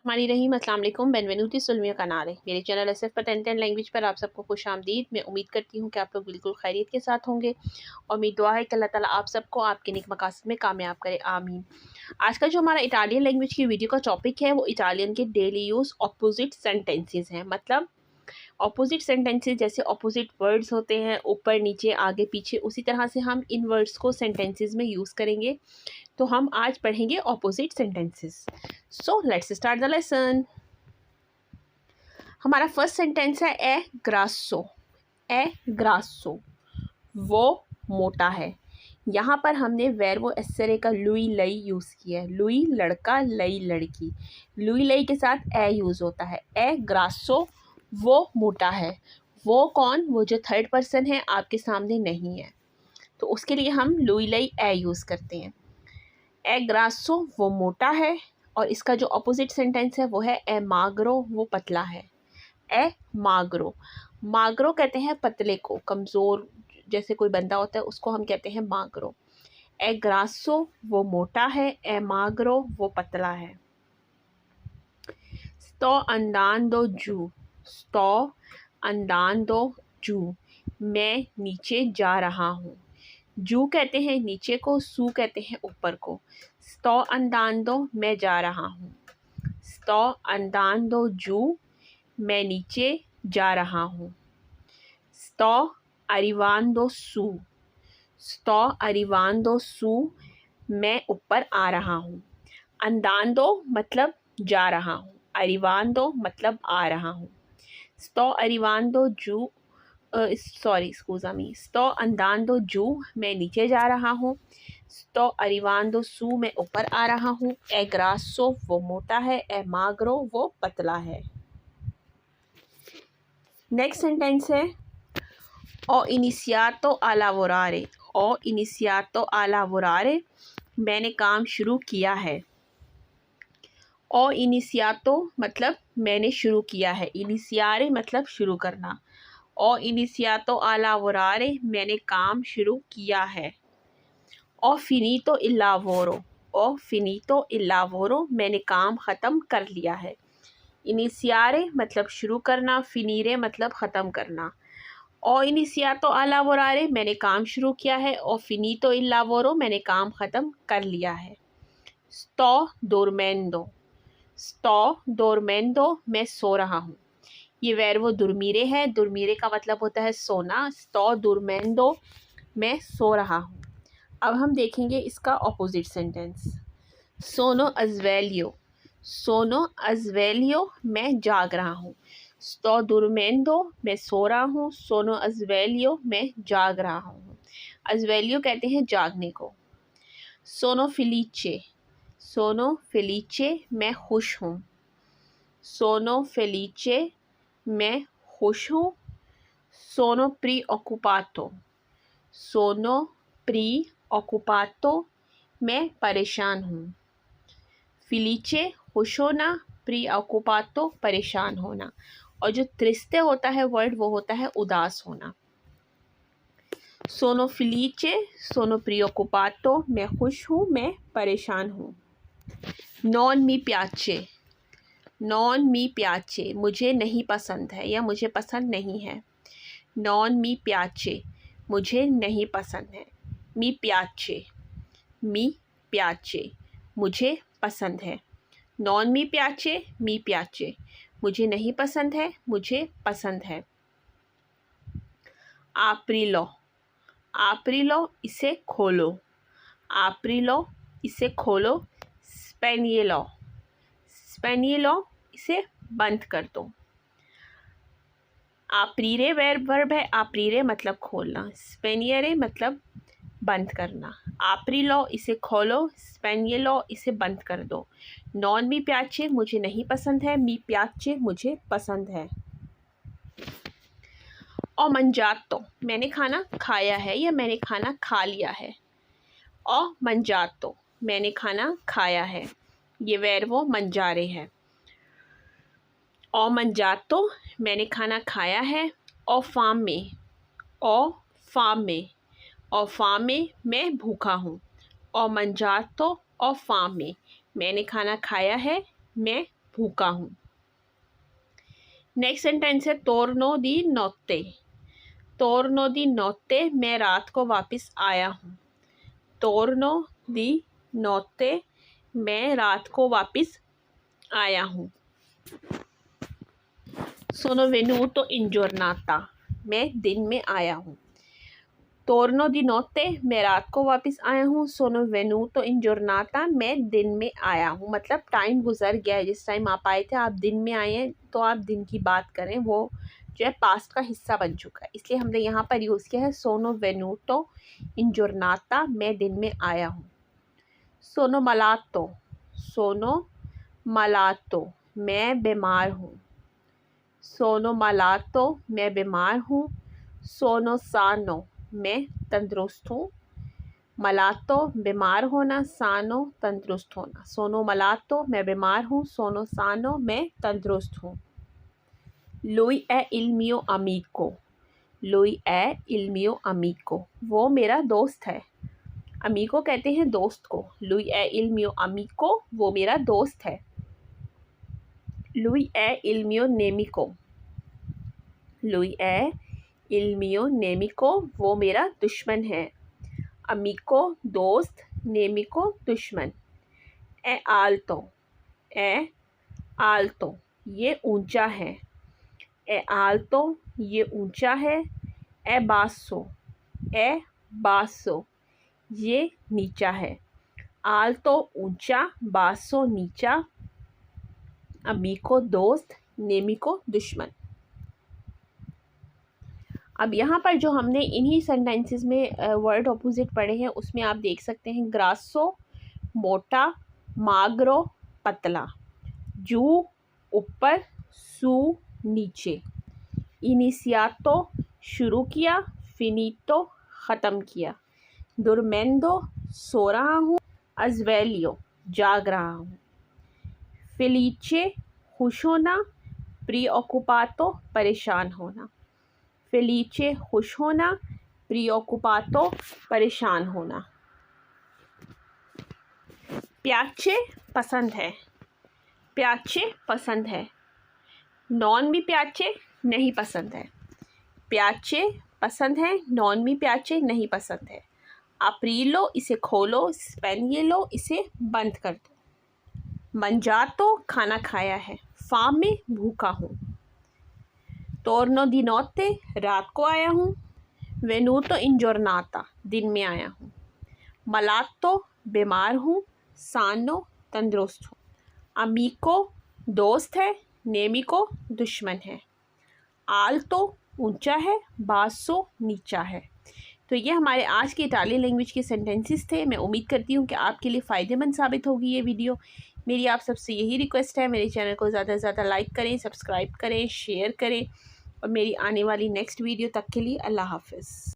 हमारी रहीम अस्सलाम वालेकुम बेनवेनुती सुलमिया कनारे मेरे चैनल एसएफ पटेंटेन लैंग्वेज पर आप सबको खुश आमदीद। मैं उम्मीद करती हूँ कि आप लोग बिल्कुल खैरियत के साथ होंगे और मेरी दुआ है कि अल्लाह ताला आप सबको आपके नेक मकासद में कामयाब करे, आमीन। आज का जो हमारा इटालियन लैंग्वेज की वीडियो का टॉपिक है वो इटालियन के डेली यूज़ ऑपोजिट सेंटेंसेस हैं। मतलब ऑपोजिट सेंटेंसेस जैसे ऑपोजिट वर्ड्स होते हैं ऊपर नीचे आगे पीछे, उसी तरह से हम इन वर्ड्स को सेंटेंसेस में यूज़ करेंगे। तो हम आज पढ़ेंगे opposite sentences. So let's start the lesson. हमारा फर्स्ट सेंटेंस है ए ग्रासो। ए ग्रासो, वो मोटा है। यहाँ पर हमने वेर्बो एसेरे का लुई लई यूज़ किया है। लुई लड़का, लई लड़की। लुई लई के साथ ए यूज़ होता है। ए ग्रासो, वो मोटा है। वो कौन? वो जो थर्ड पर्सन है आपके सामने नहीं है, तो उसके लिए हम लुई लई ए यूज़ करते हैं। ए ग्रासो, वो मोटा है। और इसका जो अपोजिट सेंटेंस है वो है ए माग्रो, वो पतला है। ए माग्रो, माग्रो कहते हैं पतले को, कमज़ोर जैसे कोई बंदा होता है उसको हम कहते हैं माग्रो। ए ग्रासो, वो मोटा है। ए माग्रो, वो पतला है। स्टो अंडांडो जू। स्टो अंडांडो जू, मैं नीचे जा रहा हूँ। जू कहते हैं नीचे को, सू कहते हैं ऊपर को। स्टो अंडांडो, मैं जा रहा हूँ। स्टो अंडांडो जू, मैं नीचे जा रहा हूँ। स्टो अरिवांडो सू। स्टो अरिवांडो सू, मैं ऊपर आ रहा हूँ। अंडांडो मतलब जा रहा हूँ, अरिवांडो मतलब आ रहा हूँ। स्टो अरिवांडो जू स्कूज़ा मी। स्टो अंडांडो जू, मैं नीचे जा रहा हूँ। स्टो अरिवांडो सू, मैं ऊपर आ रहा हूँ। ए ग्रासो, वो मोटा है। ए माग्रो, वो पतला है। नेक्स्ट सेंटेंस है ओ इनिशियातो आ lavorare। ओ इनिशियातो आ lavorare, मैंने काम शुरू किया है। ओ इनिशियातो मतलब मैंने शुरू किया है। इनिशियारे मतलब शुरू करना। ओ इनिशियातो आ lavorare, मैंने काम शुरू किया है। ओ फिनितो il lavoro। ओ फिनितो il lavoro, मैंने काम ख़त्म कर लिया है। इनिशियारे मतलब शुरू करना, फिनीरे मतलब ख़त्म करना। ओ इनिशियातो आ lavorare, मैंने काम शुरू किया है। ओ फिनीतो il lavoro, मैंने काम ख़त्म कर लिया है। स्टो dormendo। स्टो dormendo, मैं सो रहा हूँ। ये वेर्बो दुर्मीरे है। दुर्मीरे का मतलब होता है सोना। स्टो dormendo, मैं सो रहा हूँ। अब हम देखेंगे इसका ऑपोजिट सेंटेंस। सोनो अज़वेलियो। सोनो अज़वेलियो, मैं जाग रहा हूँ। स्टो dormendo, मैं सो रहा हूँ। सोनो अज़वेलियो, मैं जाग रहा हूँ। अज़वेलियो कहते हैं जागने को। सोनो फेलिचे। सोनो फेलिचे, मैं खुश हूँ। सोनो फेलिचे, मैं खुश हूँ। सोनो प्रीओक्युपातो। सोनो प्रीओक्युपातो, मैं परेशान हूँ। फिलीचे खुश होना, प्रीओक्युपातो परेशान होना। और जो त्रिस्ते होता है वर्ड वो होता है उदास होना। सोनो फिलीचे, सोनो प्रीओक्युपातो, मैं खुश हूँ, मैं परेशान हूँ। नॉन मी प्याचे। नॉन मी प्याचे, मुझे नहीं पसंद है या मुझे पसंद नहीं है। नॉन मी प्याचे, मुझे नहीं पसंद है। मी प्याचे, मी प्याचे, मुझे पसंद है। नॉन मी प्याचे, मी प्याचे, मुझे नहीं पसंद है, मुझे पसंद है। आप्रिलो। आप्रिलो, इसे खोलो। आप्रिलो, इसे खोलो। स्पेनियलो। स्पेनियलो, इसे बंद कर दो। आप्रीरे वर्ब है। आप्रीरे मतलब खोलना। स्पेनियरे मतलब बंद करना। आप्रिलो, इसे खोलो। स्पेनियलो, इसे बंद कर दो। नॉन मी प्याचे, मुझे नहीं पसंद है। मी प्याचे, मुझे पसंद है। और मंजातो, मैंने खाना खाया है या मैंने खाना खा लिया है। और मंजातो, मैंने खाना खाया है। ये वेर्बो मंजारे है। और मंजातो, मैंने खाना खाया है। और फार्म में। और फार्म में। और फार्म में, मैं भूखा हूँ। और मंजातो और फार्म में, मैंने खाना खाया है, मैं भूखा हूँ। नेक्स्ट सेंटेंस है टोर्नो दी नोत्ते। टोर्नो दी नोत्ते, मैं रात को वापस आया हूँ। टोर्नो दी नोत्ते, मैं रात को वापस आया हूँ। सोनो वेनुतो इन giornata, मैं दिन में आया हूँ। टोर्नो दी नोत्ते, मैं रात को वापस आया हूँ। सोनो वेनुतो इन giornata, मैं दिन में आया हूँ। मतलब टाइम गुजर गया है, जिस टाइम आप आए थे आप दिन में आए हैं, तो आप दिन की बात करें, वो जो है पास्ट का हिस्सा बन चुका है, इसलिए हमने यहाँ पर यूज़ किया है सोनो वेनुतो इन giornata, मैं दिन में आया हूँ। सोनो malato, सोनो malato, मैं बीमार हूँ। सोनो malato, मैं बीमार हूँ। सोनो sano, मैं तंदुरुस्त हूँ। malato, बीमार होना, sano, तंदुरुस्त होना। सोनो malato, मैं बीमार हूँ। सोनो sano, मैं तंदुरुस्त हूँ। lui è il mio amico, lui è il mio amico, वो मेरा दोस्त है। अमीको कहते हैं दोस्त को। lui è il mio amico, वो मेरा दोस्त है। lui è il mio nemico, lui è il mio nemico, वो मेरा दुश्मन है। अमीको दोस्त, नेमिको दुश्मन। è alto, è alto, ये ऊंचा है। è alto, ये ऊंचा है। è basso, è basso, ये नीचा है। alto ऊंचा, basso नीचा। अमीको दोस्त, नेमिको दुश्मन। अब यहाँ पर जो हमने इन्हीं सेंटेंसेस में वर्ड ऑपोजिट पढ़े हैं, उसमें आप देख सकते हैं ग्रासो मोटा, माग्रो पतला, जू ऊपर, सू नीचे। इनिशियातो शुरू किया, फिनितो ख़त्म किया। दुर्मेंदो सो रहा हूँ, अजवेलियो जाग रहा हूँ। फेलिचे खुश होना, प्रीओकुपातो परेशान होना। फेलिचे खुश होना, प्रीओकुपातो परेशान होना। प्याचे पसंद है, प्याचे पसंद है। नॉन भी प्याचे नहीं पसंद है। प्याचे पसंद है, नॉन भी प्याचे नहीं पसंद है। अप्रीलो, इसे खोलो, स्पेनियलो, इसे बंद कर दो। मंजातो, खाना खाया है। फामे, भूखा हूँ। टोर्नो दी नोत्ते, रात को आया हूँ। वेनुतो इन giornata, दिन में आया हूँ। malato, बीमार हूँ। सानो, तंदुरुस्त हूँ। अमीको, दोस्त है। नेमिको, दुश्मन है। आल्तो, ऊंचा है। बासो, नीचा है। तो ये हमारे आज के इटालियन लैंग्वेज के सेंटेंसेस थे। मैं उम्मीद करती हूँ कि आपके लिए फ़ायदेमंद साबित होगी ये वीडियो। मेरी आप सबसे यही रिक्वेस्ट है, मेरे चैनल को ज़्यादा से ज़्यादा लाइक करें, सब्सक्राइब करें, शेयर करें, और मेरी आने वाली नेक्स्ट वीडियो तक के लिए अल्लाह हाफ़िज़।